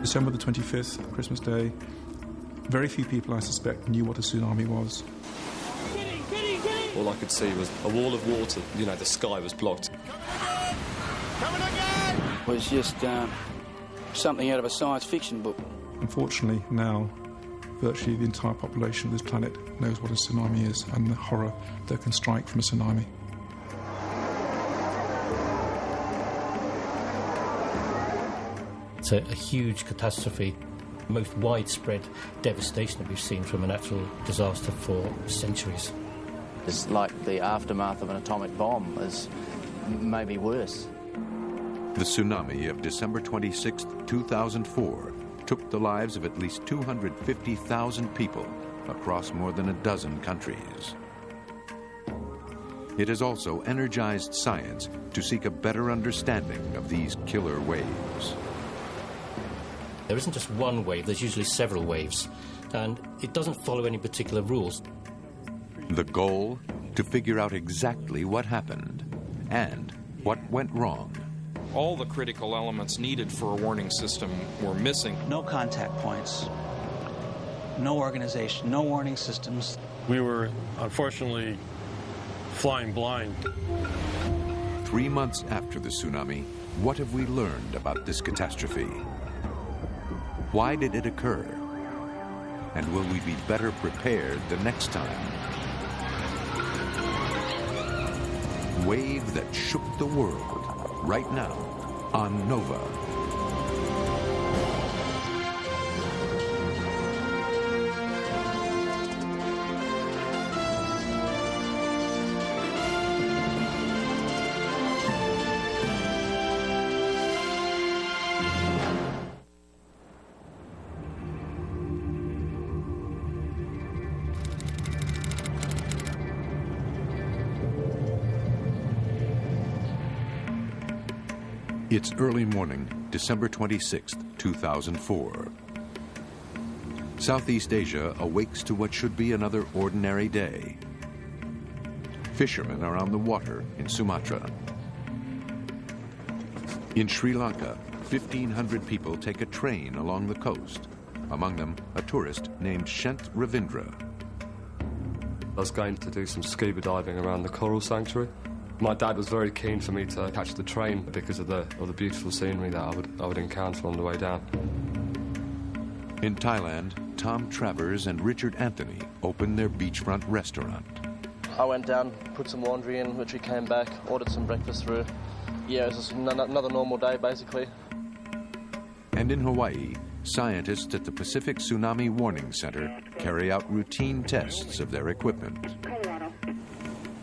December the 25th, Christmas Day, very few people, I suspect, knew what a tsunami was. All I could see was a wall of water. You know, the sky was blocked. Coming again! It was just something out of a science fiction book. Unfortunately, now, virtually the entire population of this planet knows what a tsunami is and the horror that can strike from a tsunami. It's a huge catastrophe, most widespread devastation that we've seen from a natural disaster for centuries. It's like the aftermath of an atomic bomb, is maybe worse. The tsunami of December 26, 2004, took the lives of at least 250,000 people across more than a dozen countries. It has also energized science to seek a better understanding of these killer waves. There isn't just one wave, there's usually several waves, and it doesn't follow any particular rules. The goal? To figure out exactly what happened and what went wrong. All the critical elements needed for a warning system were missing. No contact points, no organization, no warning systems. We were, unfortunately, flying blind. 3 months after the tsunami, what have we learned about this catastrophe? Why did it occur? And will we be better prepared the next time? Wave that shook the world, right now on Nova. It's early morning, December 26, 2004. Southeast Asia awakes to what should be another ordinary day. Fishermen are on the water in Sumatra. In Sri Lanka, 1,500 people take a train along the coast. Among them, a tourist named Shent Ravindra. I was going to do some scuba diving around the coral sanctuary. My dad was very keen for me to catch the train because of the beautiful scenery that I would encounter on the way down. In Thailand, Tom Travers and Richard Anthony opened their beachfront restaurant. I went down, put some laundry in, which we came back, ordered some breakfast through. Yeah, it was just another normal day, basically. And in Hawaii, scientists at the Pacific Tsunami Warning Center carry out routine tests of their equipment.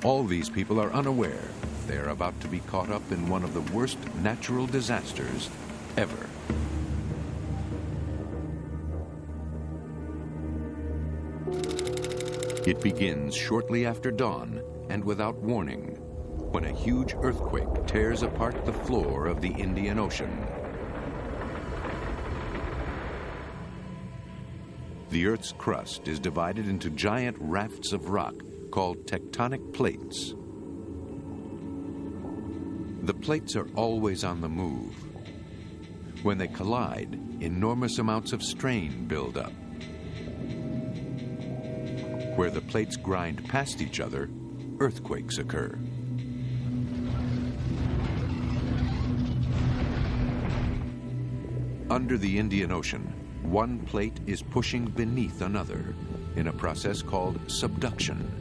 All these people are unaware they are about to be caught up in one of the worst natural disasters ever. It begins shortly after dawn and without warning, when a huge earthquake tears apart the floor of the Indian Ocean. The Earth's crust is divided into giant rafts of rock called tectonic plates. The plates are always on the move. When they collide, enormous amounts of strain build up. Where the plates grind past each other, earthquakes occur. Under the Indian Ocean, one plate is pushing beneath another in a process called subduction.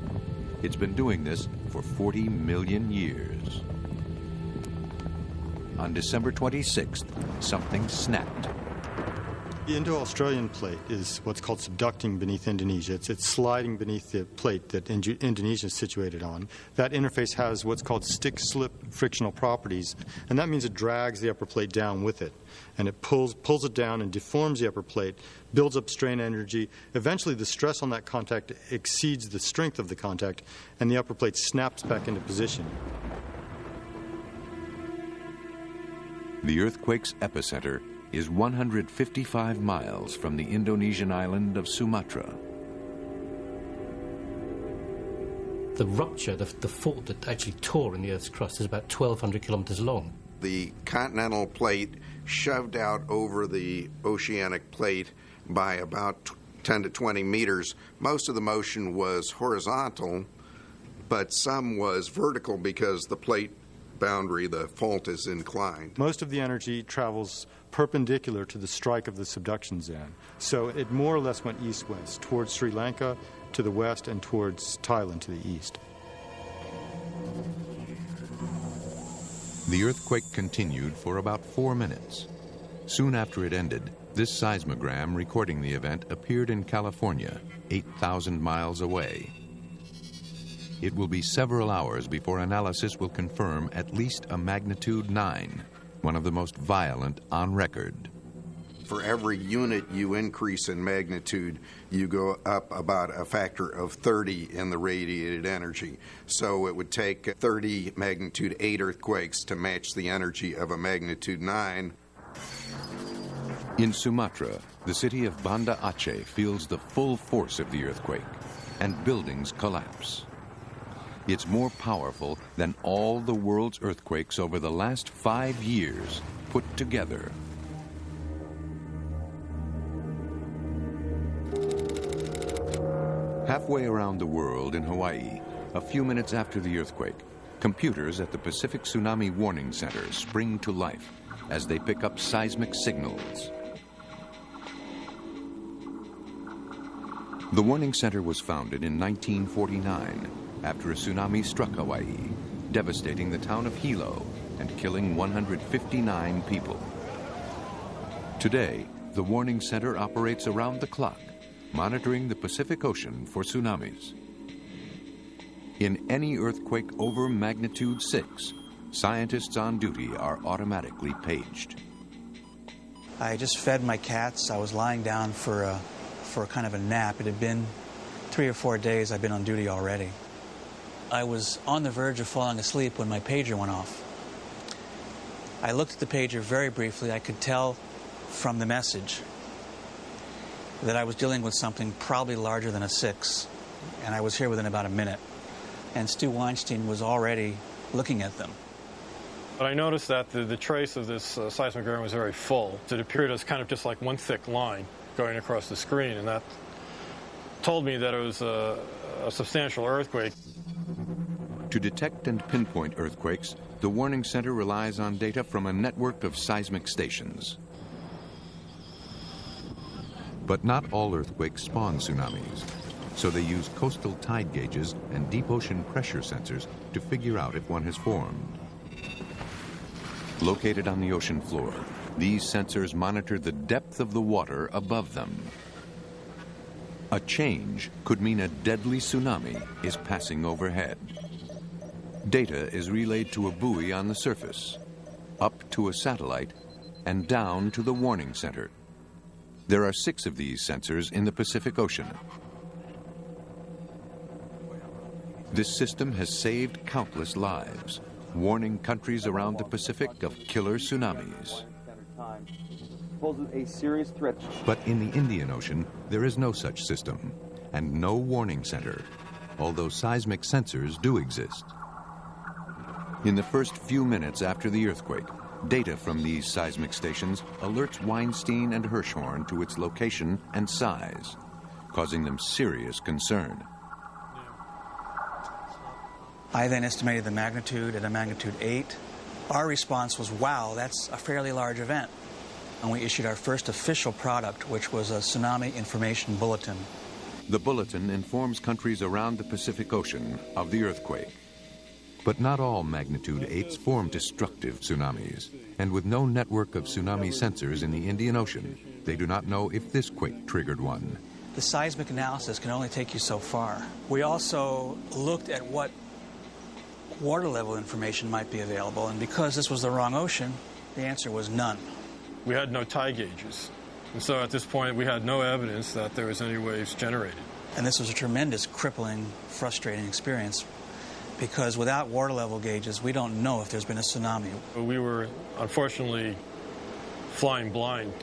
It's been doing this for 40 million years. On December 26th, something snapped. The Indo-Australian plate is what's called subducting beneath Indonesia. It's sliding beneath the plate that Indonesia is situated on. That interface has what's called stick-slip frictional properties, and that means it drags the upper plate down with it. And it pulls it down and deforms the upper plate, builds up strain energy. Eventually, the stress on that contact exceeds the strength of the contact, and the upper plate snaps back into position. The earthquake's epicenter is 155 miles from the Indonesian island of Sumatra. The rupture, the fault that actually tore in the Earth's crust, is about 1,200 kilometers long. the continental plate shoved out over the oceanic plate by about 10 to 20 meters. Most of the motion was horizontal, but some was vertical because the plate boundary, the fault, is inclined. Most of the energy travels perpendicular to the strike of the subduction zone. So it more or less went east-west, towards Sri Lanka to the west and towards Thailand to the east. The earthquake continued for about 4 minutes. Soon after it ended, this seismogram recording the event appeared in California, 8,000 miles away. It will be several hours before analysis will confirm at least a magnitude 9, one of the most violent on record. For every unit you increase in magnitude, you go up about a factor of 30 in the radiated energy. So it would take 30 magnitude 8 earthquakes to match the energy of a magnitude 9. In Sumatra, the city of Banda Aceh feels the full force of the earthquake, and buildings collapse. It's more powerful than all the world's earthquakes over the last 5 years put together. Halfway around the world in Hawaii, a few minutes after the earthquake, computers at the Pacific Tsunami Warning Center spring to life as they pick up seismic signals. The Warning Center was founded in 1949 after a tsunami struck Hawaii, devastating the town of Hilo and killing 159 people. Today, the Warning Center operates around the clock, monitoring the Pacific Ocean for tsunamis. In any earthquake over magnitude 6, scientists on duty are automatically paged. I just fed my cats. I was lying down for a kind of a nap. It had been 3 or 4 days I've been on duty already. I was on the verge of falling asleep when my pager went off. I looked at the pager very briefly. I could tell from the message that I was dealing with something probably larger than a 6, and I was here within about a minute. And Stu Weinstein was already looking at them. But I noticed that the trace of this seismogram was very full. It appeared as kind of just like one thick line going across the screen, and that told me that it was a substantial earthquake. To detect and pinpoint earthquakes, the Warning Center relies on data from a network of seismic stations. But not all earthquakes spawn tsunamis, so they use coastal tide gauges and deep ocean pressure sensors to figure out if one has formed. Located on the ocean floor, these sensors monitor the depth of the water above them. A change could mean a deadly tsunami is passing overhead. Data is relayed to a buoy on the surface, up to a satellite, and down to the Warning Center. There are 6 of these sensors in the Pacific Ocean. This system has saved countless lives, warning countries around the Pacific of killer tsunamis. Poses a serious threat. But in the Indian Ocean, there is no such system, and no warning center, although seismic sensors do exist. In the first few minutes after the earthquake, data from these seismic stations alerts Weinstein and Hirschhorn to its location and size, causing them serious concern. I then estimated the magnitude at a magnitude 8. Our response was, wow, that's a fairly large event. And we issued our first official product, which was a Tsunami Information Bulletin. The bulletin informs countries around the Pacific Ocean of the earthquake. But not all magnitude 8s form destructive tsunamis. And with no network of tsunami sensors in the Indian Ocean, they do not know if this quake triggered one. The seismic analysis can only take you so far. We also looked at what water level information might be available, and because this was the wrong ocean, the answer was none. We had no tide gauges, and so at this point we had no evidence that there was any waves generated. And this was a tremendous, crippling, frustrating experience, because without water level gauges, we don't know if there's been a tsunami. We were, unfortunately, flying blind.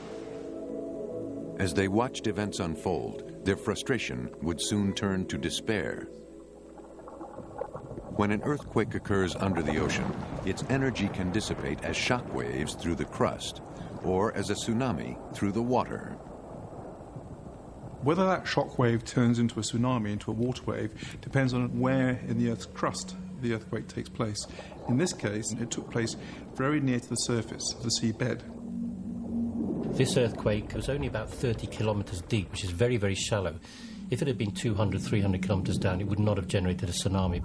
As they watched events unfold, their frustration would soon turn to despair. When an earthquake occurs under the ocean, its energy can dissipate as shock waves through the crust or as a tsunami through the water. Whether that shock wave turns into a tsunami, into a water wave, depends on where in the Earth's crust the earthquake takes place. In this case, it took place very near to the surface of the seabed. This earthquake was only about 30 kilometres deep, which is very, very shallow. If it had been 200, 300 kilometres down, it would not have generated a tsunami.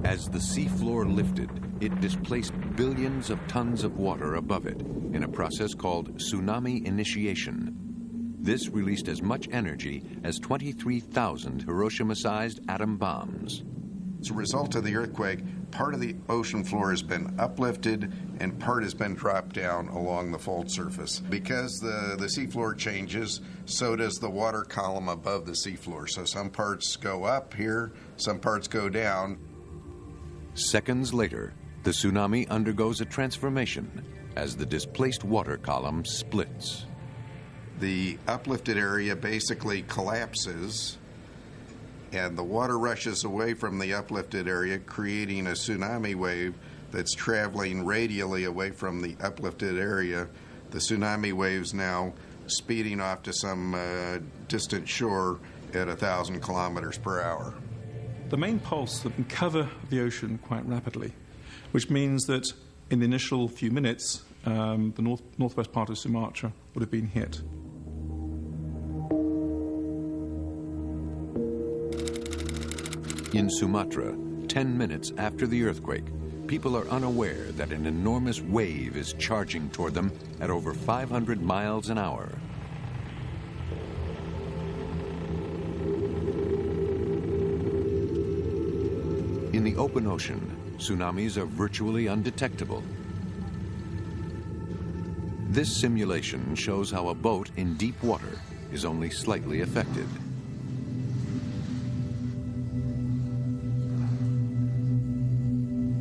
As the seafloor lifted, it displaced billions of tons of water above it in a process called tsunami initiation. This released as much energy as 23,000 Hiroshima-sized atom bombs. As a result of the earthquake, part of the ocean floor has been uplifted and part has been dropped down along the fault surface. Because the seafloor changes, so does the water column above the seafloor. So some parts go up here, some parts go down. Seconds later, the tsunami undergoes a transformation as the displaced water column splits. The uplifted area basically collapses, and the water rushes away from the uplifted area, creating a tsunami wave that's traveling radially away from the uplifted area. The tsunami wave's now speeding off to some distant shore at 1,000 kilometers per hour. The main pulse can cover the ocean quite rapidly, which means that in the initial few minutes, the northwest part of Sumatra would have been hit. In Sumatra, 10 minutes after the earthquake, people are unaware that an enormous wave is charging toward them at over 500 miles an hour. In the open ocean, tsunamis are virtually undetectable. This simulation shows how a boat in deep water is only slightly affected.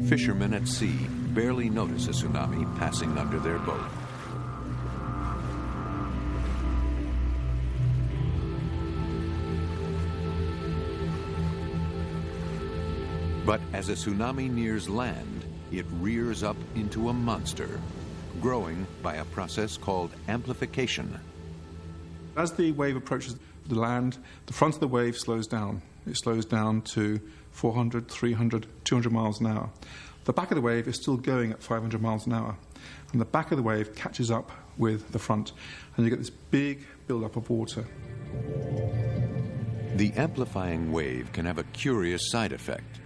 Fishermen at sea barely notice a tsunami passing under their boat. But as a tsunami nears land, it rears up into a monster, growing by a process called amplification. As the wave approaches the land, the front of the wave slows down. It slows down to 400, 300, 200 miles an hour. The back of the wave is still going at 500 miles an hour. And the back of the wave catches up with the front, and you get this big build-up of water. The amplifying wave can have a curious side effect.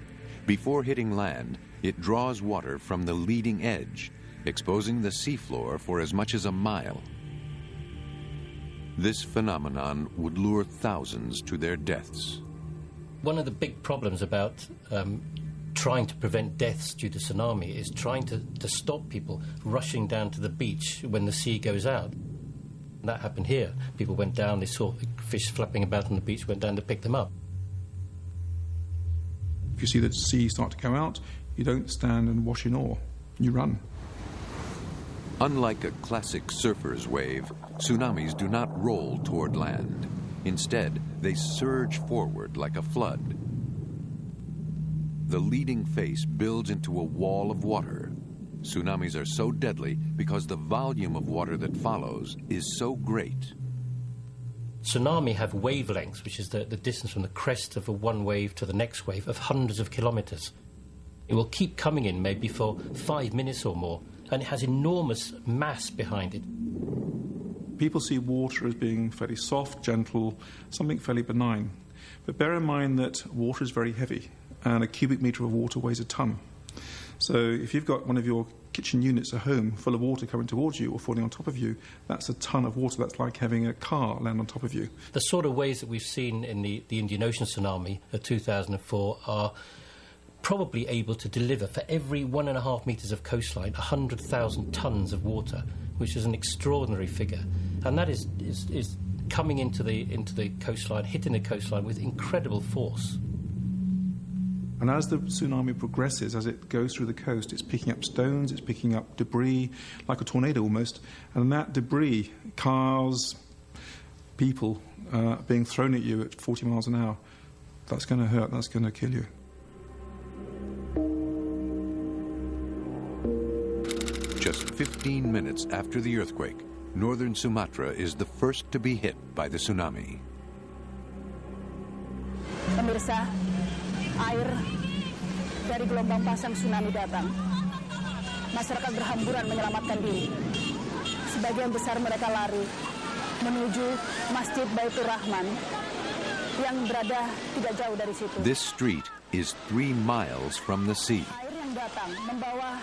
Before hitting land, it draws water from the leading edge, exposing the seafloor for as much as a mile. This phenomenon would lure thousands to their deaths. One of the big problems about trying to prevent deaths due to tsunami is trying to stop people rushing down to the beach when the sea goes out. And that happened here. People went down, they saw fish flapping about on the beach, went down to pick them up. If you see the sea start to go out, you don't stand and wash in oar. You run. Unlike a classic surfer's wave, tsunamis do not roll toward land. Instead, they surge forward like a flood. The leading face builds into a wall of water. Tsunamis are so deadly because the volume of water that follows is so great. Tsunami have wavelengths, which is the distance from the crest of one wave to the next wave, of hundreds of kilometres. It will keep coming in maybe for 5 minutes or more, and it has enormous mass behind it. People see water as being fairly soft, gentle, something fairly benign. But bear in mind that water is very heavy, and a cubic metre of water weighs a tonne. So if you've got one of your kitchen units at home full of water coming towards you or falling on top of you, that's a tonne of water. That's like having a car land on top of you. The sort of waves that we've seen in the Indian Ocean tsunami of 2004 are probably able to deliver, for every 1.5 metres of coastline, 100,000 tonnes of water, which is an extraordinary figure. And that is coming into the coastline, hitting the coastline with incredible force. And as the tsunami progresses, as it goes through the coast, it's picking up stones, it's picking up debris, like a tornado almost. And that debris, cars, people being thrown at you at 40 miles an hour, That's going to hurt, that's going to kill you. Just 15 minutes after the earthquake, northern Sumatra is the first to be hit by the tsunami. Pemirsa, air dari gelombang pasang tsunami datang. Masyarakat berhamburan menyelamatkan diri. Sebagian besar mereka lari menuju Masjid Baitur Rahman yang berada tidak jauh dari situ. This street is 3 miles from the sea. Air yang datang membawa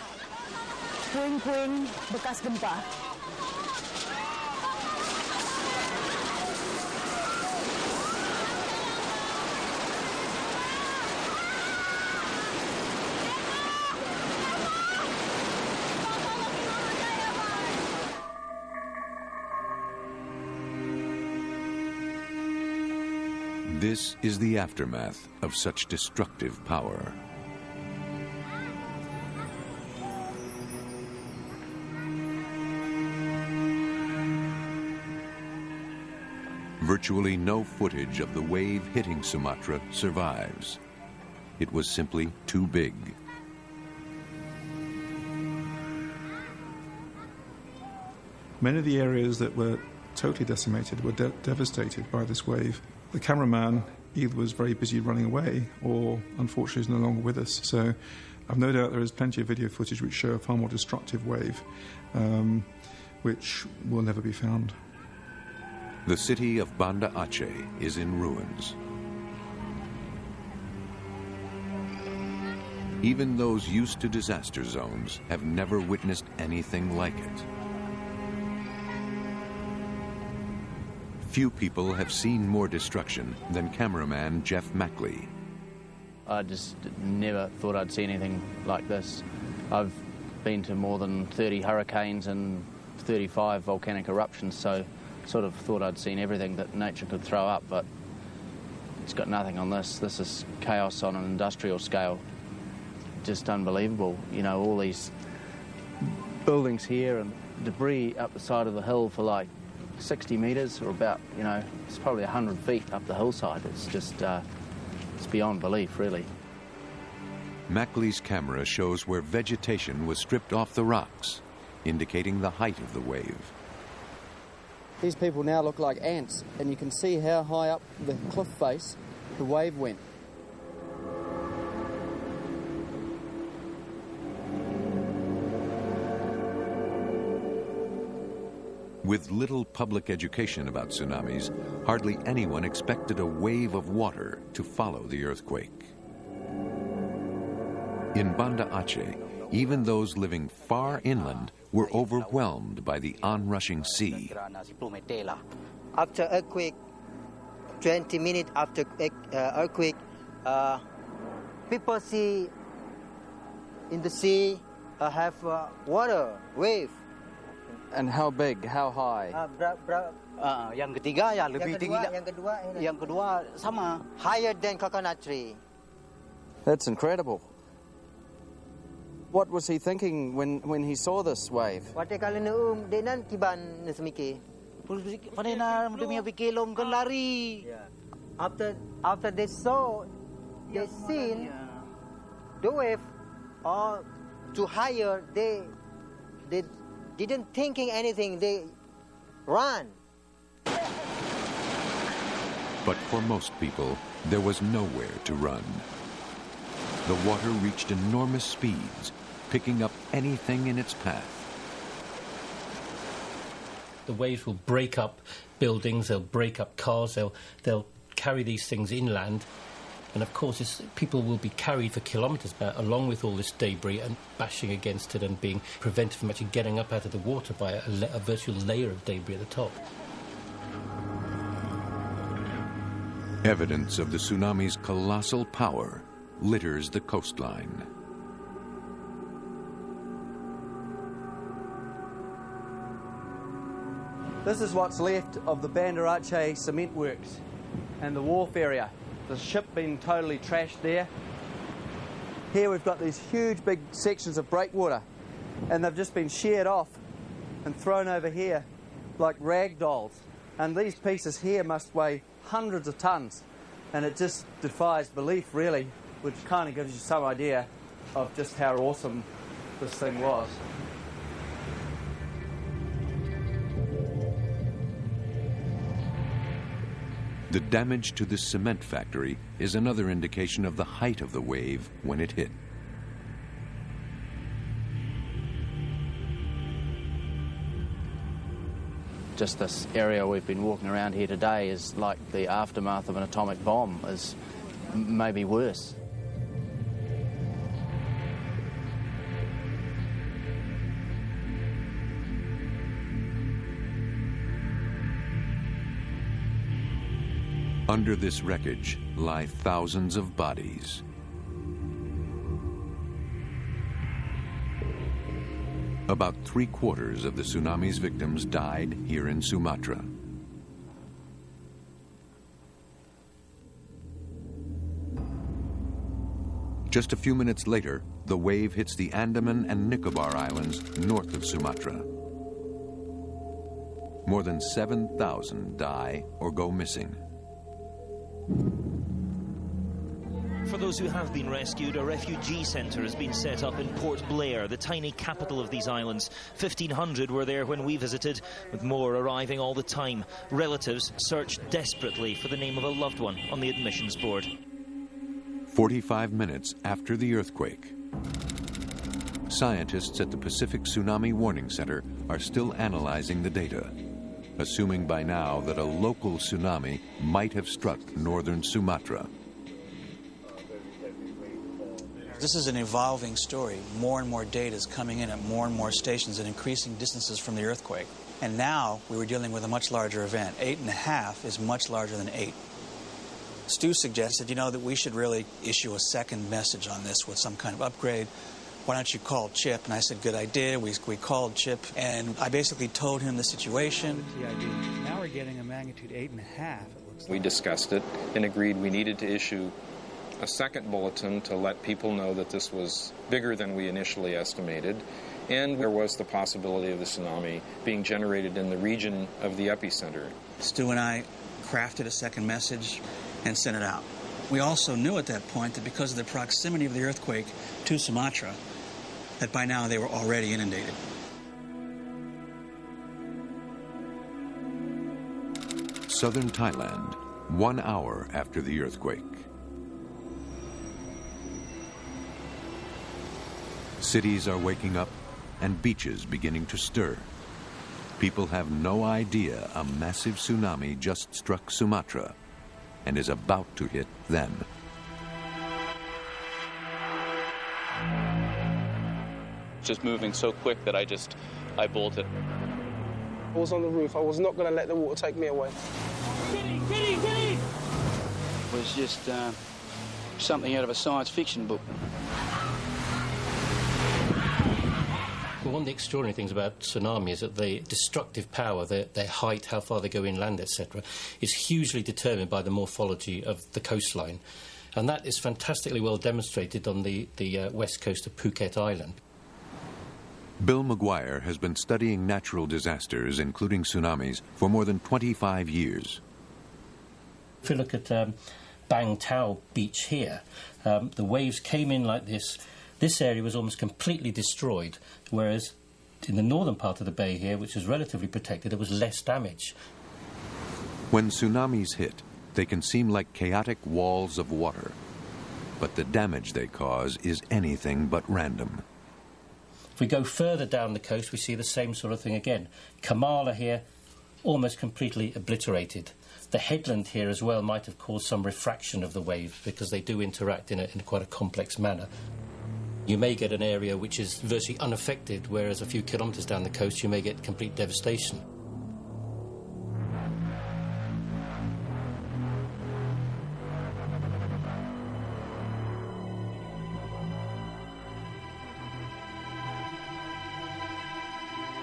puing-puing bekas gempa. This is the aftermath of such destructive power. Virtually no footage of the wave hitting Sumatra survives. It was simply too big. Many of the areas that were totally decimated were devastated by this wave. The cameraman either was very busy running away or unfortunately is no longer with us. So I've no doubt there is plenty of video footage which show a far more destructive wave, which will never be found. The city of Banda Aceh is in ruins. Even those used to disaster zones have never witnessed anything like it. Few people have seen more destruction than cameraman Jeff Mackley. I just never thought I'd see anything like this. I've been to more than 30 hurricanes and 35 volcanic eruptions, so sort of thought I'd seen everything that nature could throw up, but it's got nothing on this. This is chaos on an industrial scale. Just unbelievable. You know, all these buildings here and debris up the side of the hill for like 60 metres or about, you know, it's probably 100 feet up the hillside. It's just, it's beyond belief, really. Mackley's camera shows where vegetation was stripped off the rocks, indicating the height of the wave. These people now look like ants, and you can see how high up the cliff face the wave went. With little public education about tsunamis, hardly anyone expected a wave of water to follow the earthquake. In Banda Aceh, even those living far inland were overwhelmed by the onrushing sea. After earthquake, 20 minutes after earthquake, people see in the sea have water, wave. And how big? How high? Yang ketiga ya lebih tinggi. Yang kedua sama, higher than coconut tree. That's incredible. What was he thinking when he saw this wave? Waktu kali neum denan kiban nesmiki. Panena demi pikilom kan lari. After they saw, they seen the wave or to higher, they didn't thinking anything, they ran. But for most people, there was nowhere to run. The water reached enormous speeds, picking up anything in its path. The waves will break up buildings, they'll break up cars, they'll carry these things inland. And of course, people will be carried for kilometres along with all this debris and bashing against it and being prevented from actually getting up out of the water by a virtual layer of debris at the top. Evidence of the tsunami's colossal power litters the coastline. This is what's left of the Banda Aceh cement works and the wharf area. The ship being totally trashed there. Here we've got these huge big sections of breakwater, and they've just been sheared off and thrown over here like rag dolls. And these pieces here must weigh hundreds of tons. and it just defies belief, really, which kind of gives you some idea of just how awesome this thing was. The damage to this cement factory is another indication of the height of the wave when it hit. Just this area we've been walking around here today is like the aftermath of an atomic bomb, is maybe worse. Under this wreckage lie thousands of bodies. About 3/4 of the tsunami's victims died here in Sumatra. Just a few minutes later, the wave hits the Andaman and Nicobar Islands north of Sumatra. More than 7,000 die or go missing. For those who have been rescued, a refugee centre has been set up in Port Blair, the tiny capital of these islands. 1,500 were there when we visited, with more arriving all the time. Relatives search desperately for the name of a loved one on the admissions board. 45 minutes after the earthquake, scientists at the Pacific Tsunami Warning Center are still analyzing the data, assuming by now that a local tsunami might have struck northern Sumatra. This is an evolving story. More and more data is coming in at more and more stations at increasing distances from the earthquake. And now we were dealing with a much larger event. 8.5 is much larger than 8. Stu suggested, that we should really issue a second message on this with some kind of upgrade. Why don't you call Chip? And I said, good idea. We called Chip, and I basically told him the situation. Now we're getting a magnitude 8.5, it looks like. We discussed it and agreed we needed to issue a second bulletin to let people know that this was bigger than we initially estimated, and there was the possibility of the tsunami being generated in the region of the epicenter. Stu and I crafted a second message and sent it out. We also knew at that point that because of the proximity of the earthquake to Sumatra, that by now they were already inundated. Southern Thailand, 1 hour after the earthquake. Cities are waking up and beaches beginning to stir. People have no idea a massive tsunami just struck Sumatra and is about to hit them. Just moving so quick that I bolted. I was on the roof. I was not going to let the water take me away. It was just something out of a science fiction book. Well, one of the extraordinary things about tsunami is that the destructive power, their height, how far they go inland, etc., is hugely determined by the morphology of the coastline. And that is fantastically well demonstrated on the west coast of Phuket Island. Bill McGuire has been studying natural disasters, including tsunamis, for more than 25 years. If you look at Bang Tao Beach here, the waves came in like this. This area was almost completely destroyed, whereas in the northern part of the bay here, which is relatively protected, there was less damage. When tsunamis hit, they can seem like chaotic walls of water, but the damage they cause is anything but random. If we go further down the coast, we see the same sort of thing again. Kamala here, almost completely obliterated. The headland here as well might have caused some refraction of the waves because they do interact in quite a complex manner. You may get an area which is virtually unaffected, whereas a few kilometres down the coast you may get complete devastation.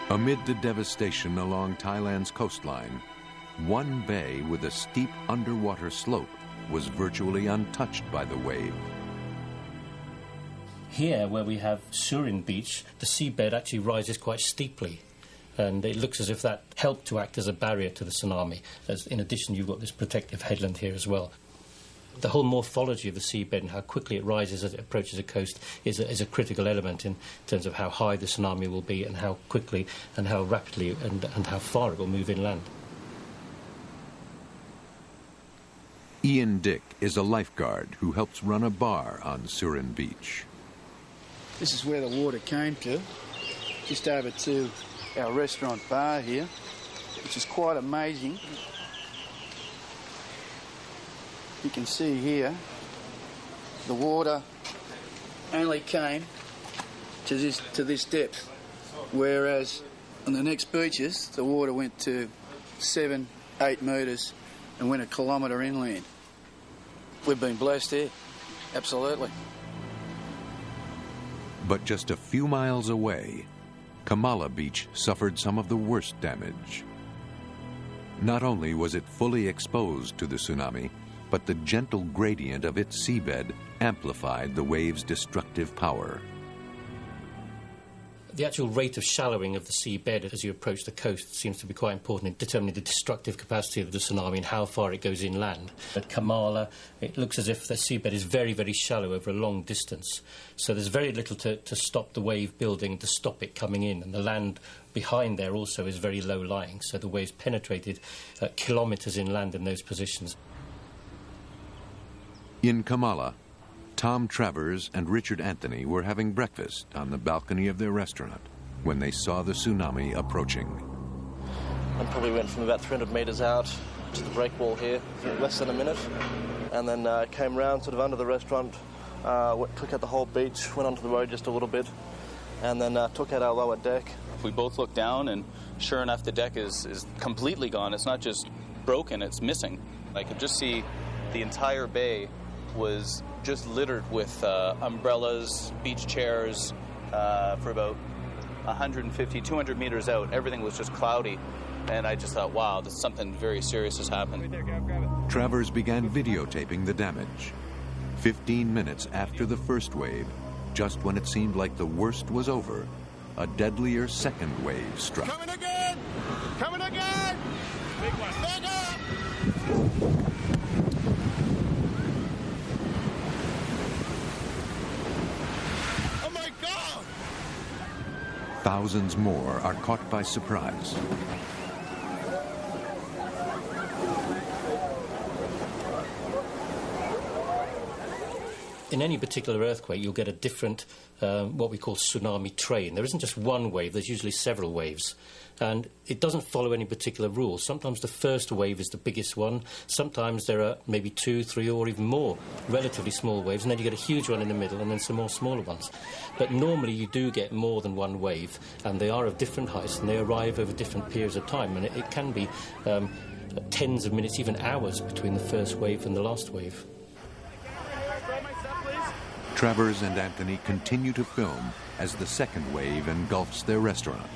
Amid the devastation along Thailand's coastline, one bay with a steep underwater slope was virtually untouched by the wave. Here, where we have Surin Beach, the seabed actually rises quite steeply, and it looks as if that helped to act as a barrier to the tsunami. In addition, you've got this protective headland here as well. The whole morphology of the seabed and how quickly it rises as it approaches a coast is a critical element in terms of how high the tsunami will be and how quickly and how rapidly and how far it will move inland. Ian Dick is a lifeguard who helps run a bar on Surin Beach. This is where the water came to, just over to our restaurant bar here, which is quite amazing. You can see here, the water only came to this depth, whereas on the next beaches, the water went to 7, 8 metres and went 1 kilometre inland. We've been blessed here, absolutely. But just a few miles away, Kamala Beach suffered some of the worst damage. Not only was it fully exposed to the tsunami, but the gentle gradient of its seabed amplified the wave's destructive power. The actual rate of shallowing of the seabed as you approach the coast seems to be quite important in determining the destructive capacity of the tsunami and how far it goes inland. At Kamala, it looks as if the seabed is very, very shallow over a long distance. So there's very little to stop the wave building, to stop it coming in. And the land behind there also is very low-lying, so the waves penetrated kilometres inland in those positions. In Kamala, Tom Travers and Richard Anthony were having breakfast on the balcony of their restaurant when they saw the tsunami approaching. I probably went from about 300 metres out to the breakwall here in less than a minute, and then came round sort of under the restaurant, took out the whole beach, went onto the road just a little bit, and then took out our lower deck. We both looked down, and sure enough, the deck is completely gone. It's not just broken, it's missing. I could just see the entire bay was just littered with umbrellas, beach chairs. For about 150, 200 meters out, everything was just cloudy. And I just thought, wow, something very serious has happened. Right there, grab it. Travers began videotaping the damage. 15 minutes after the first wave, just when it seemed like the worst was over, a deadlier second wave struck. Coming again! Coming again! Big one. Bigger! Thousands more are caught by surprise. In any particular earthquake, you'll get a different, what we call tsunami train. There isn't just one wave, there's usually several waves. And it doesn't follow any particular rule. Sometimes the first wave is the biggest one. Sometimes there are maybe 2, 3, or even more relatively small waves, and then you get a huge one in the middle and then some more smaller ones. But normally you do get more than one wave, and they are of different heights, and they arrive over different periods of time. And it can be tens of minutes, even hours, between the first wave and the last wave. Travers and Anthony continue to film as the second wave engulfs their restaurant.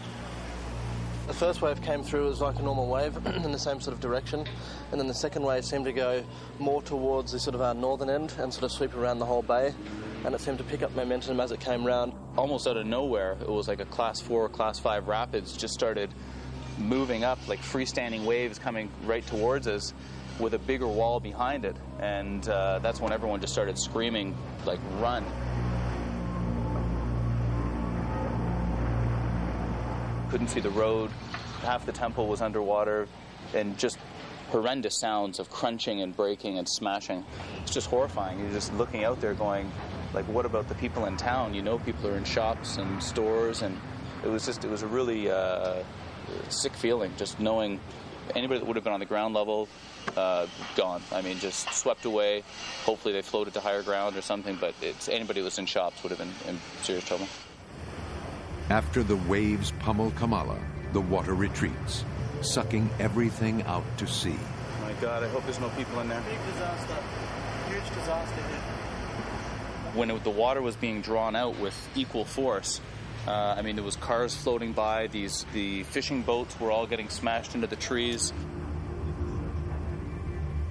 The first wave came through as like a normal wave in the same sort of direction, and then the second wave seemed to go more towards the sort of our northern end and sort of sweep around the whole bay, and it seemed to pick up momentum as it came round. Almost out of nowhere, it was like a Class 4, Class 5 rapids just started moving up, like freestanding waves coming right towards us with a bigger wall behind it, and that's when everyone just started screaming, like, run. Couldn't see the road, half the temple was underwater, and just horrendous sounds of crunching and breaking and smashing. It's just horrifying. You're just looking out there going, like, what about the people in town? You know, people are in shops and stores, and it was a really sick feeling, just knowing anybody that would have been on the ground level, gone. I mean, just swept away. Hopefully they floated to higher ground or something, but anybody who was in shops would have been in serious trouble. After the waves pummel Kamala, the water retreats, sucking everything out to sea. My God, I hope there's no people in there. Big disaster. Huge disaster here. When the water was being drawn out with equal force, I mean, there was cars floating by, the fishing boats were all getting smashed into the trees.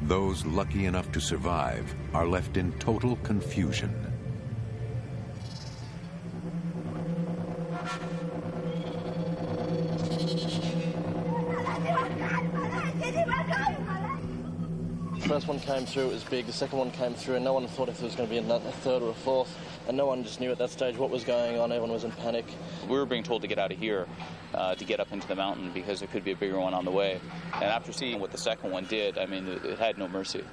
Those lucky enough to survive are left in total confusion. first one came through, it was big. The second one came through, and no one thought if there was going to be a third or a fourth. And no one just knew at that stage what was going on. Everyone was in panic. We were being told to get out of here, to get up into the mountain because there could be a bigger one on the way. And after seeing what the second one did, I mean, it had no mercy.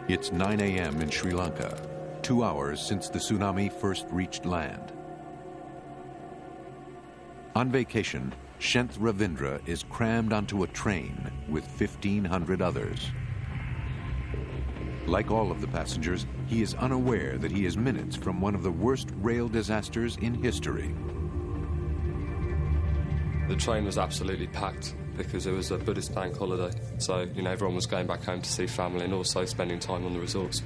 It's 9 a.m. in Sri Lanka, 2 hours since the tsunami first reached land. On vacation, Shenth Ravindra is crammed onto a train with 1,500 others. Like all of the passengers, he is unaware that he is minutes from one of the worst rail disasters in history. The train was absolutely packed because it was a Buddhist bank holiday. So, everyone was going back home to see family and also spending time on the resorts.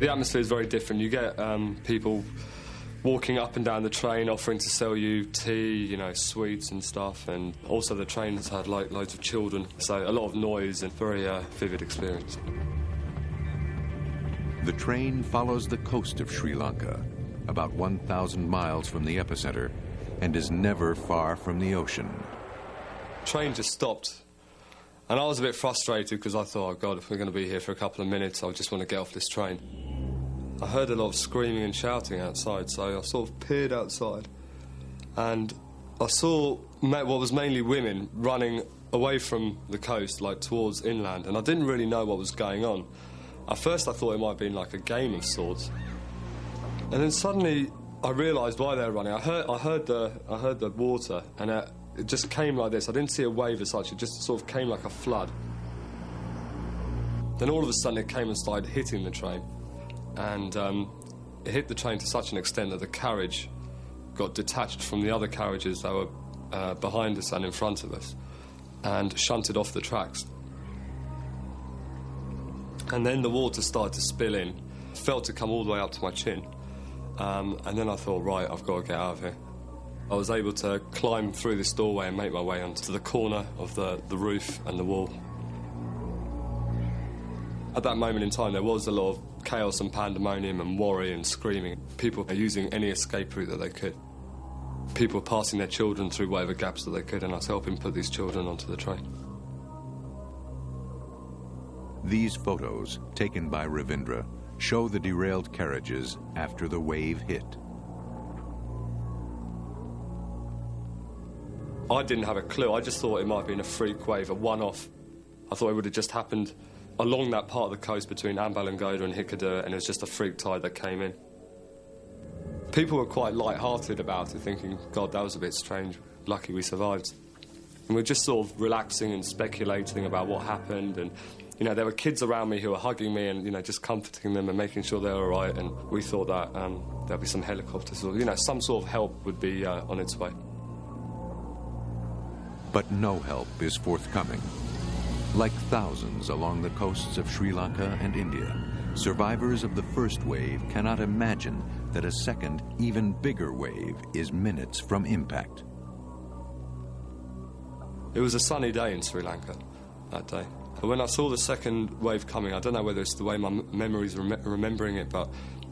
The atmosphere is very different. You get people walking up and down the train offering to sell you tea, sweets and stuff. And also the train has had loads of children. So a lot of noise and very vivid experience. The train follows the coast of Sri Lanka, about 1,000 miles from the epicenter, and is never far from the ocean. Train just stopped, and I was a bit frustrated because I thought, oh God, if we're going to be here for a couple of minutes, I just want to get off this train. I heard a lot of screaming and shouting outside, so I sort of peered outside, and I saw what was mainly women running away from the coast, towards inland, and I didn't really know what was going on. At first I thought it might have been like a game of sorts, and then suddenly I realised why they were running. I heard the water, and it just came like this. I didn't see a wave as such, it just sort of came like a flood. Then all of a sudden it came and started hitting the train, and it hit the train to such an extent that the carriage got detached from the other carriages that were behind us and in front of us, and shunted off the tracks. And then the water started to spill in, felt to come all the way up to my chin. And then I thought, right, I've got to get out of here. I was able to climb through this doorway and make my way onto the corner of the roof and the wall. At that moment in time, there was a lot of chaos and pandemonium and worry and screaming. People were using any escape route that they could. People were passing their children through whatever gaps that they could, and I was helping put these children onto the train. These photos, taken by Ravindra, show the derailed carriages after the wave hit. I didn't have a clue. I just thought it might have been a freak wave, a one-off. I thought it would have just happened along that part of the coast between Ambalangoda and Hikkaduwa, and it was just a freak tide that came in. People were quite light-hearted about it, thinking, God, that was a bit strange. Lucky we survived. And we were just sort of relaxing and speculating about what happened, and there were kids around me who were hugging me and, just comforting them and making sure they were all right, and we thought that there'd be some helicopters or, some sort of help would be on its way. But no help is forthcoming. Like thousands along the coasts of Sri Lanka and India, survivors of the first wave cannot imagine that a second, even bigger wave is minutes from impact. It was a sunny day in Sri Lanka that day. When I saw the second wave coming, I don't know whether it's the way my memory's remembering it, but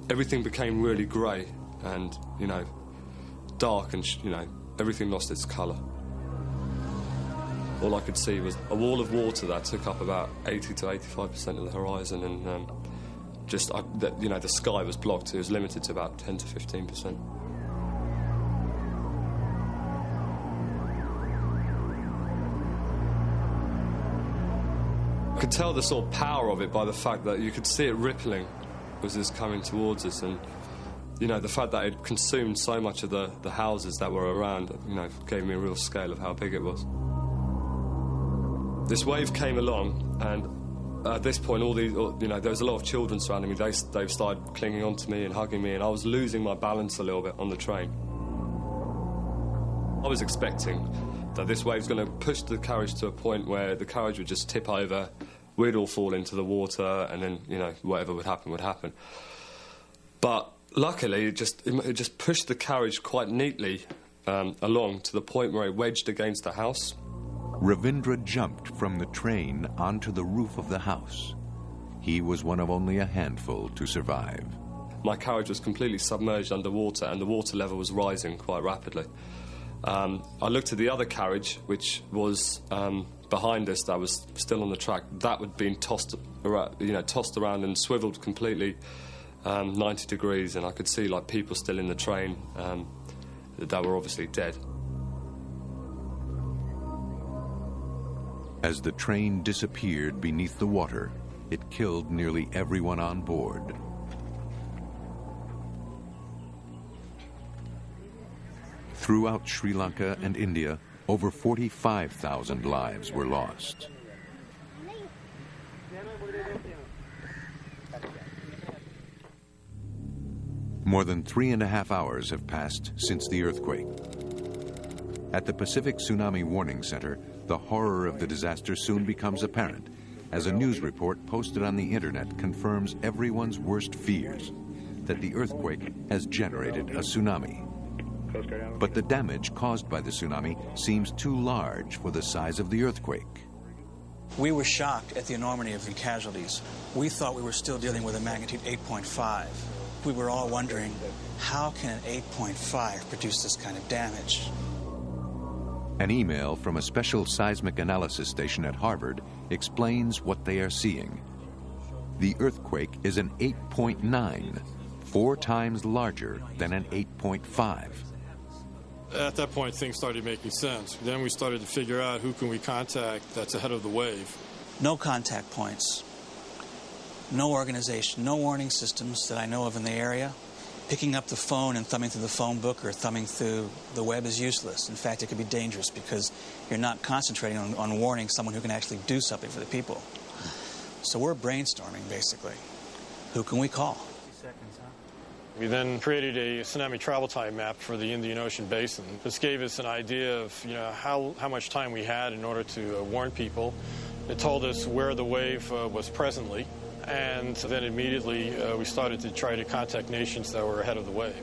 everything became really grey and, dark and, everything lost its colour. All I could see was a wall of water that took up about 80 to 85% of the horizon, and the sky was blocked. It was limited to about 10 to 15%. I could tell the sort of power of it by the fact that you could see it rippling as it was coming towards us, and the fact that it consumed so much of the houses that were around, gave me a real scale of how big it was. This wave came along, and at this point, there was a lot of children surrounding me. They started clinging onto me and hugging me, and I was losing my balance a little bit on the train. I was expecting that this wave's going to push the carriage to a point where the carriage would just tip over, we'd all fall into the water, and then, whatever would happen would happen. But luckily, it just pushed the carriage quite neatly along to the point where it wedged against the house. Ravindra jumped from the train onto the roof of the house. He was one of only a handful to survive. My carriage was completely submerged underwater, and the water level was rising quite rapidly. I looked at the other carriage, which was behind us, that was still on the track. That had been tossed around and swiveled completely 90 degrees, and I could see like people still in the train that were obviously dead. As the train disappeared beneath the water, it killed nearly everyone on board. Throughout Sri Lanka and India, over 45,000 lives were lost. More than 3.5 hours have passed since the earthquake. At the Pacific Tsunami Warning Center, the horror of the disaster soon becomes apparent as a news report posted on the internet confirms everyone's worst fears, that the earthquake has generated a tsunami. But the damage caused by the tsunami seems too large for the size of the earthquake. We were shocked at the enormity of the casualties. We thought we were still dealing with a magnitude 8.5. We were all wondering, how can an 8.5 produce this kind of damage? An email from a special seismic analysis station at Harvard explains what they are seeing. The earthquake is an 8.9, 4 times larger than an 8.5. At that point, things started making sense. Then we started to figure out who can we contact that's ahead of the wave. No contact points, no organization, no warning systems that I know of in the area. Picking up the phone and thumbing through the phone book or thumbing through the web is useless. In fact, it could be dangerous because you're not concentrating on warning someone who can actually do something for the people. So we're brainstorming, basically. Who can we call? We then created a tsunami travel time map for the Indian Ocean basin. This gave us an idea of how much time we had in order to warn people. It told us where the wave was presently. And then immediately we started to try to contact nations that were ahead of the wave.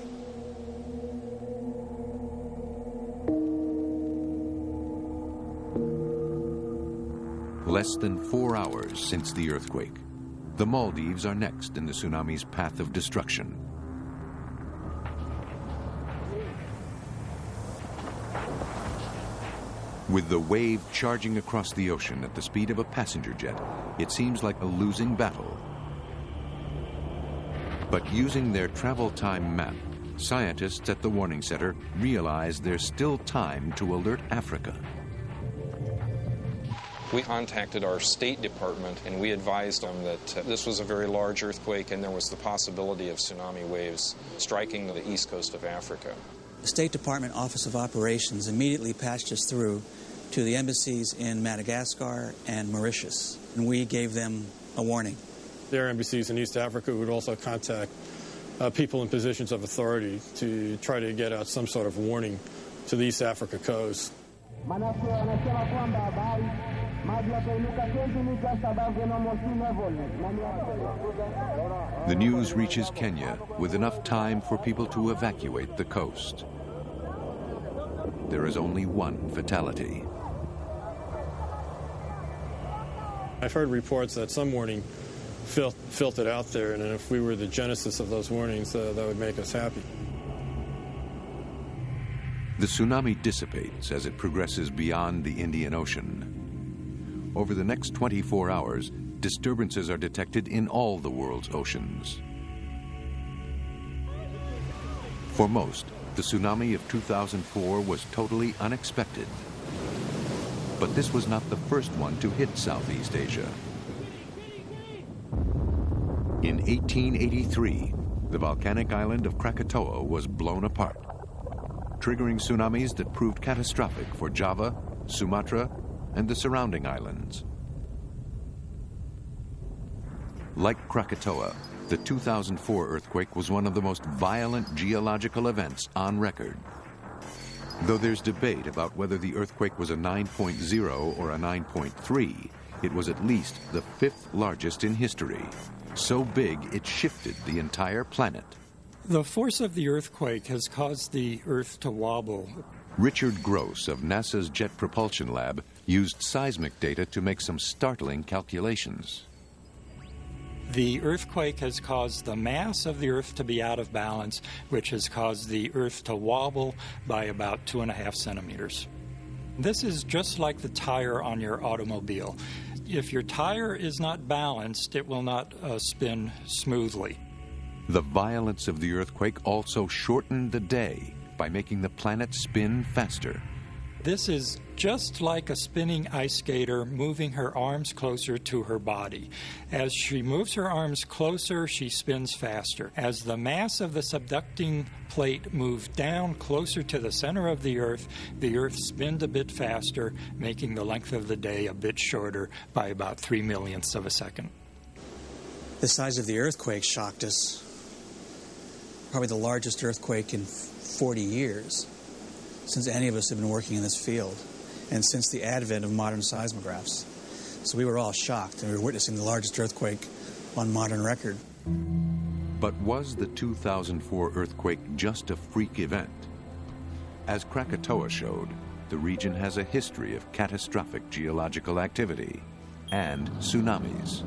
Less than 4 hours since the earthquake, the Maldives are next in the tsunami's path of destruction. With the wave charging across the ocean at the speed of a passenger jet, it seems like a losing battle. But using their travel time map, scientists at the warning center realize there's still time to alert Africa. We contacted our State Department and we advised them that this was a very large earthquake and there was the possibility of tsunami waves striking the east coast of Africa. The State Department Office of Operations immediately patched us through to the embassies in Madagascar and Mauritius, and we gave them a warning. Their embassies in East Africa would also contact people in positions of authority to try to get out some sort of warning to the East Africa coast. The news reaches Kenya with enough time for people to evacuate the coast. There is only one fatality. I've heard reports that some warning filtered out there, and if we were the genesis of those warnings, that would make us happy. The tsunami dissipates as it progresses beyond the Indian Ocean. Over the next 24 hours, disturbances are detected in all the world's oceans. For most, the tsunami of 2004 was totally unexpected. But this was not the first one to hit Southeast Asia. In 1883, the volcanic island of Krakatoa was blown apart, triggering tsunamis that proved catastrophic for Java, Sumatra, and the surrounding islands. Like Krakatoa, the 2004 earthquake was one of the most violent geological events on record. Though there's debate about whether the earthquake was a 9.0 or a 9.3, it was at least the 5th largest in history. So big it shifted the entire planet. The force of the earthquake has caused the Earth to wobble. Richard Gross of NASA's Jet Propulsion Lab used seismic data to make some startling calculations. The earthquake has caused the mass of the Earth to be out of balance, which has caused the Earth to wobble by about 2.5 centimeters. This is just like the tire on your automobile. If your tire is not balanced, it will not spin smoothly. The violence of the earthquake also shortened the day by making the planet spin faster. This is just like a spinning ice skater moving her arms closer to her body. As she moves her arms closer, she spins faster. As the mass of the subducting plate moved down closer to the center of the Earth spins a bit faster, making the length of the day a bit shorter by about 3/millionths of a second. The size of the earthquake shocked us. Probably the largest earthquake in 40 years. Since any of us have been working in this field, and since the advent of modern seismographs. So we were all shocked, and we were witnessing the largest earthquake on modern record. But was the 2004 earthquake just a freak event? As Krakatoa showed, the region has a history of catastrophic geological activity and tsunamis.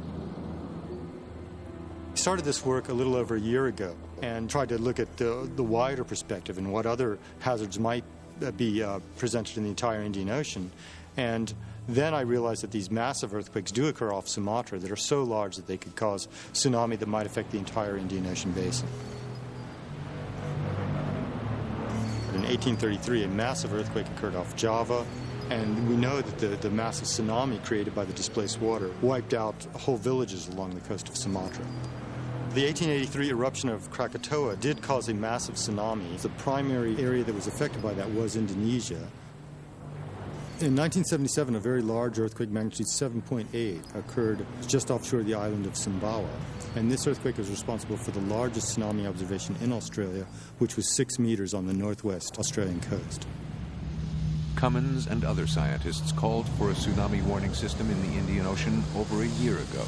We started this work a little over a year ago and tried to look at the wider perspective and what other hazards might be presented in the entire Indian Ocean. And then I realized that these massive earthquakes do occur off Sumatra that are so large that they could cause tsunami that might affect the entire Indian Ocean basin. In 1833, a massive earthquake occurred off Java, and we know that the massive tsunami created by the displaced water wiped out whole villages along the coast of Sumatra. The 1883 eruption of Krakatoa did cause a massive tsunami. The primary area that was affected by that was Indonesia. In 1977, a very large earthquake, magnitude 7.8, occurred just offshore the island of Sumbawa. And this earthquake was responsible for the largest tsunami observation in Australia, which was 6 meters on the northwest Australian coast. Cummins and other scientists called for a tsunami warning system in the Indian Ocean over a year ago.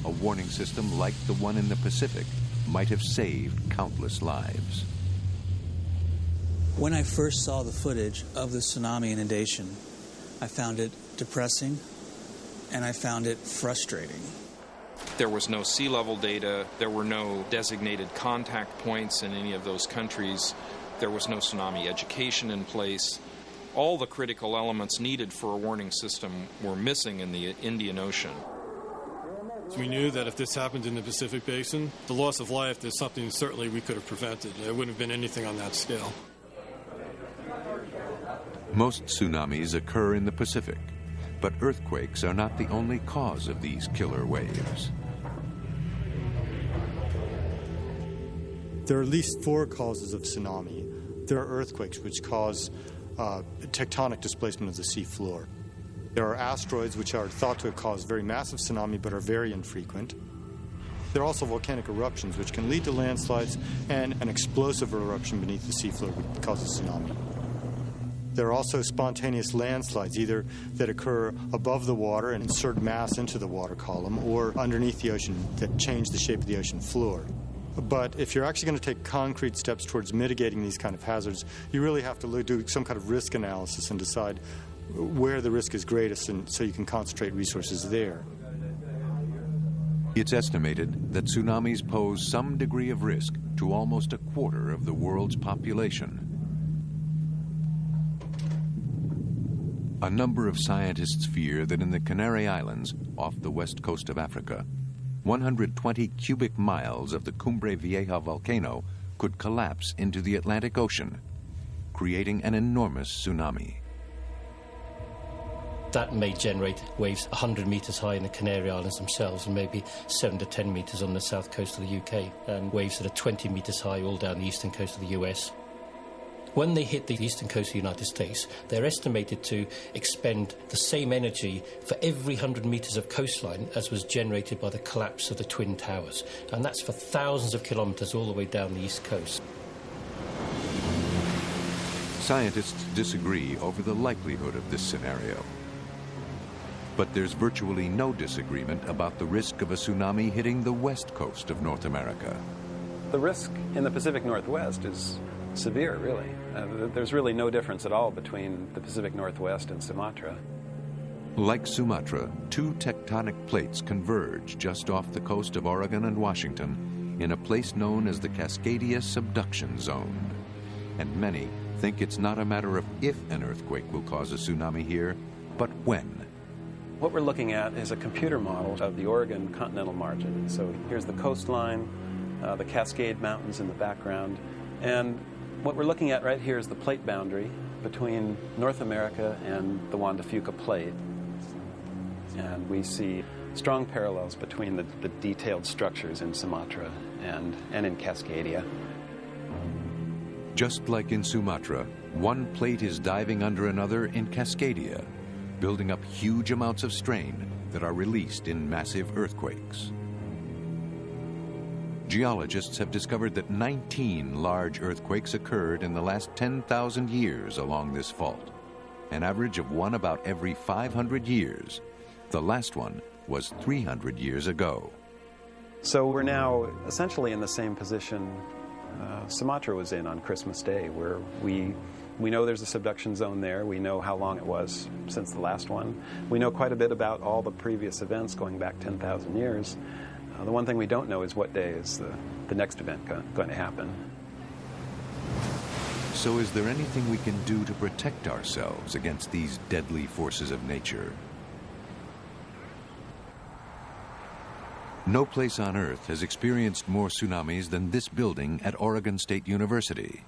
A warning system like the one in the Pacific might have saved countless lives. When I first saw the footage of the tsunami inundation, I found it depressing and I found it frustrating. There was no sea level data. There were no designated contact points in any of those countries. There was no tsunami education in place. All the critical elements needed for a warning system were missing in the Indian Ocean. We knew that if this happened in the Pacific Basin, the loss of life is something certainly we could have prevented. There wouldn't have been anything on that scale. Most tsunamis occur in the Pacific, but earthquakes are not the only cause of these killer waves. There are at least 4 causes of tsunami. There are earthquakes, which cause tectonic displacement of the seafloor. There are asteroids, which are thought to have caused very massive tsunami but are very infrequent. There are also volcanic eruptions, which can lead to landslides, and an explosive eruption beneath the seafloor would cause a tsunami. There are also spontaneous landslides, either that occur above the water and insert mass into the water column, or underneath the ocean that change the shape of the ocean floor. But if you're actually going to take concrete steps towards mitigating these kind of hazards, you really have to do some kind of risk analysis and decide where the risk is greatest, and so you can concentrate resources there. It's estimated that tsunamis pose some degree of risk to almost a quarter of the world's population. A number of scientists fear that in the Canary Islands, off the west coast of Africa, 120 cubic miles of the Cumbre Vieja volcano could collapse into the Atlantic Ocean, creating an enormous tsunami. That may generate waves 100 metres high in the Canary Islands themselves and maybe 7 to 10 metres on the south coast of the UK, and waves that are 20 metres high all down the eastern coast of the US. When they hit the eastern coast of the United States, they're estimated to expend the same energy for every 100 metres of coastline as was generated by the collapse of the Twin Towers. And that's for thousands of kilometres all the way down the east coast. Scientists disagree over the likelihood of this scenario. But there's virtually no disagreement about the risk of a tsunami hitting the west coast of North America. The risk in the Pacific Northwest is severe, really. There's really no difference at all between the Pacific Northwest and Sumatra. Like Sumatra, two tectonic plates converge just off the coast of Oregon and Washington in a place known as the Cascadia Subduction Zone. And many think it's not a matter of if an earthquake will cause a tsunami here, but when. What we're looking at is a computer model of the Oregon continental margin. So here's the coastline, the Cascade Mountains in the background, and what we're looking at right here is the plate boundary between North America and the Juan de Fuca Plate. And we see strong parallels between the detailed structures in Sumatra and in Cascadia. Just like in Sumatra, one plate is diving under another in Cascadia, building up huge amounts of strain that are released in massive earthquakes. Geologists have discovered that 19 large earthquakes occurred in the last 10,000 years along this fault, an average of one about every 500 years. The last one was 300 years ago. So we're now essentially in the same position Sumatra was in on Christmas Day, where we know there's a subduction zone there. We know how long it was since the last one. We know quite a bit about all the previous events going back 10,000 years. The one thing we don't know is what day is the next event going to happen. So is there anything we can do to protect ourselves against these deadly forces of nature? No place on Earth has experienced more tsunamis than this building at Oregon State University.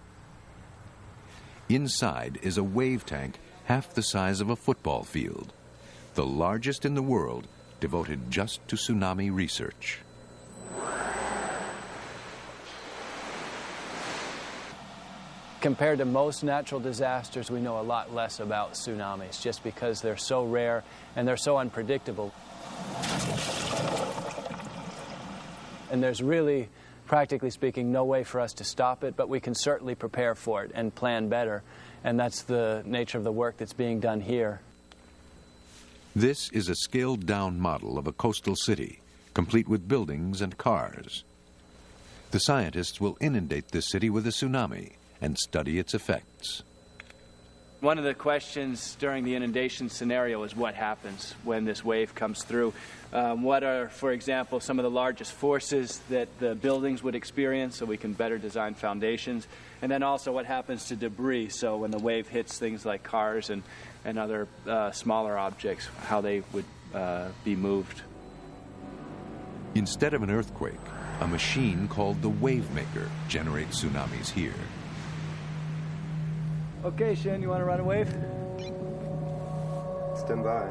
Inside is a wave tank half the size of a football field, the largest in the world, devoted just to tsunami research. Compared to most natural disasters, we know a lot less about tsunamis, just because they're so rare and they're so unpredictable. And there's really, practically speaking, no way for us to stop it, but we can certainly prepare for it and plan better. And that's the nature of the work that's being done here. This is a scaled-down model of a coastal city, complete with buildings and cars. The scientists will inundate this city with a tsunami and study its effects. One of the questions during the inundation scenario is what happens when this wave comes through. What are, for example, some of the largest forces that the buildings would experience so we can better design foundations? And then also what happens to debris, so when the wave hits things like cars and other smaller objects, how they would be moved. Instead of an earthquake, a machine called the Wave Maker generates tsunamis here. Okay, Shen, you want to run a wave? Stand by.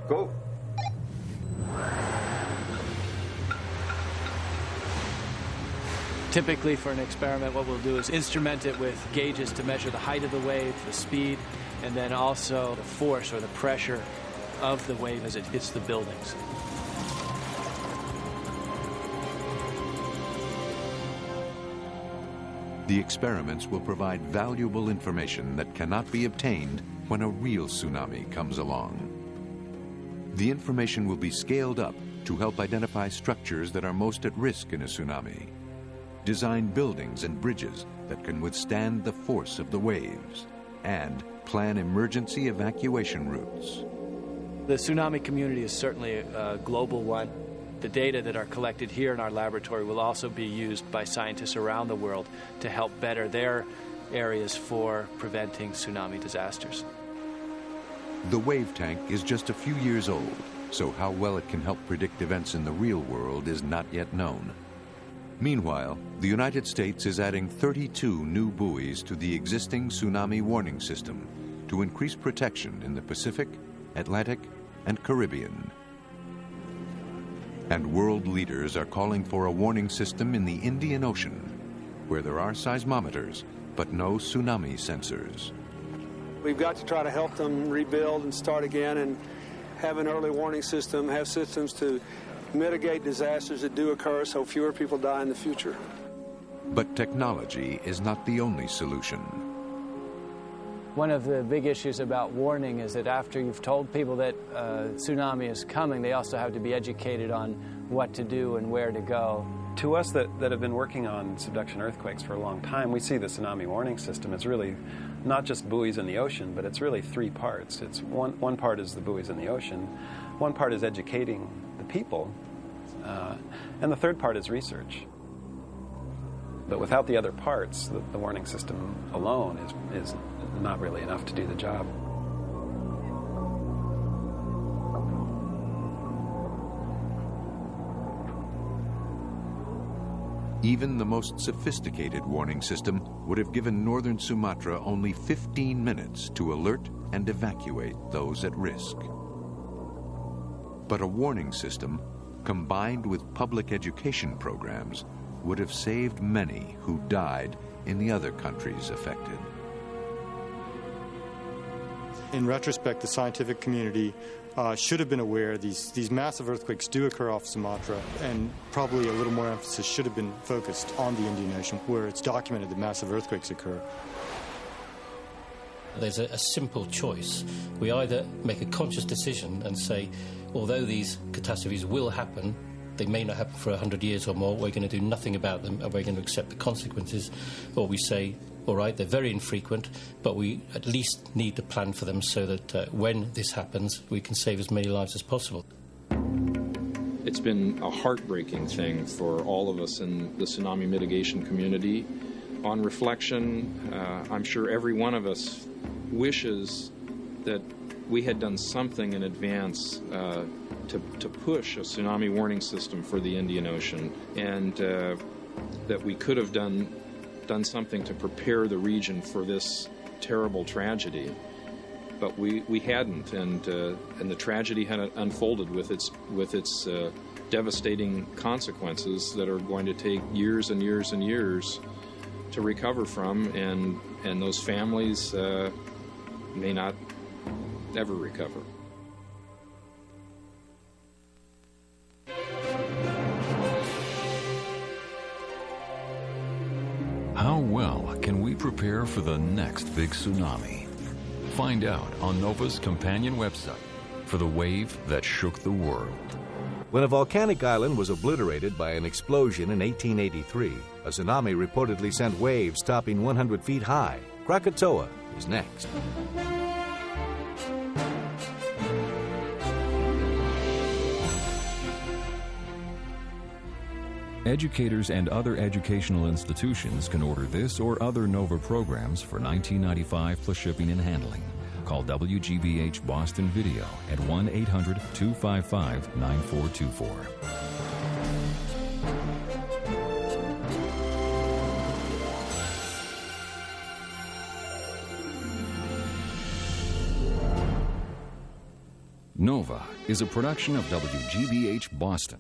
Go. Typically for an experiment, what we'll do is instrument it with gauges to measure the height of the wave, the speed, and then also the force or the pressure of the wave as it hits the buildings. The experiments will provide valuable information that cannot be obtained when a real tsunami comes along. The information will be scaled up to help identify structures that are most at risk in a tsunami, design buildings and bridges that can withstand the force of the waves, and plan emergency evacuation routes. The tsunami community is certainly a global one. The data that are collected here in our laboratory will also be used by scientists around the world to help better their areas for preventing tsunami disasters. The wave tank is just a few years old, so how well it can help predict events in the real world is not yet known. Meanwhile, the United States is adding 32 new buoys to the existing tsunami warning system to increase protection in the Pacific, Atlantic, and Caribbean. And world leaders are calling for a warning system in the Indian Ocean, where there are seismometers, but no tsunami sensors. We've got to try to help them rebuild and start again and have an early warning system, have systems to mitigate disasters that do occur so fewer people die in the future. But technology is not the only solution. One of the big issues about warning is that after you've told people that a tsunami is coming, they also have to be educated on what to do and where to go. To us that have been working on subduction earthquakes for a long time, we see the tsunami warning system as really not just buoys in the ocean, but it's really three parts. It's one part is the buoys in the ocean, one part is educating the people, and the third part is research. But without the other parts, the warning system alone is not really enough to do the job. Even the most sophisticated warning system would have given northern Sumatra only 15 minutes to alert and evacuate those at risk. But a warning system, combined with public education programs, would have saved many who died in the other countries affected. In retrospect, the scientific community should have been aware these massive earthquakes do occur off Sumatra, and probably a little more emphasis should have been focused on the Indian Ocean, where it's documented that massive earthquakes occur. There's a simple choice. We either make a conscious decision and say, although these catastrophes will happen, they may not happen for 100 years or more, we're going to do nothing about them and we're going to accept the consequences. Or we say, all right, they're very infrequent, but we at least need to plan for them so that when this happens, we can save as many lives as possible. It's been a heartbreaking thing for all of us in the tsunami mitigation community. On reflection, I'm sure every one of us wishes that we had done something in advance to push a tsunami warning system for the Indian Ocean, and that we could have done something to prepare the region for this terrible tragedy. But we hadn't, and the tragedy had unfolded with its devastating consequences that are going to take years and years and years to recover from, and those families may not ever recover. How well can we prepare for the next big tsunami? Find out on NOVA's companion website for the wave that shook the world. When a volcanic island was obliterated by an explosion in 1883, a tsunami reportedly sent waves topping 100 feet high. Krakatoa is next. Educators and other educational institutions can order this or other NOVA programs for $19.95 plus shipping and handling. Call WGBH Boston Video at 1-800-255-9424. NOVA is a production of WGBH Boston.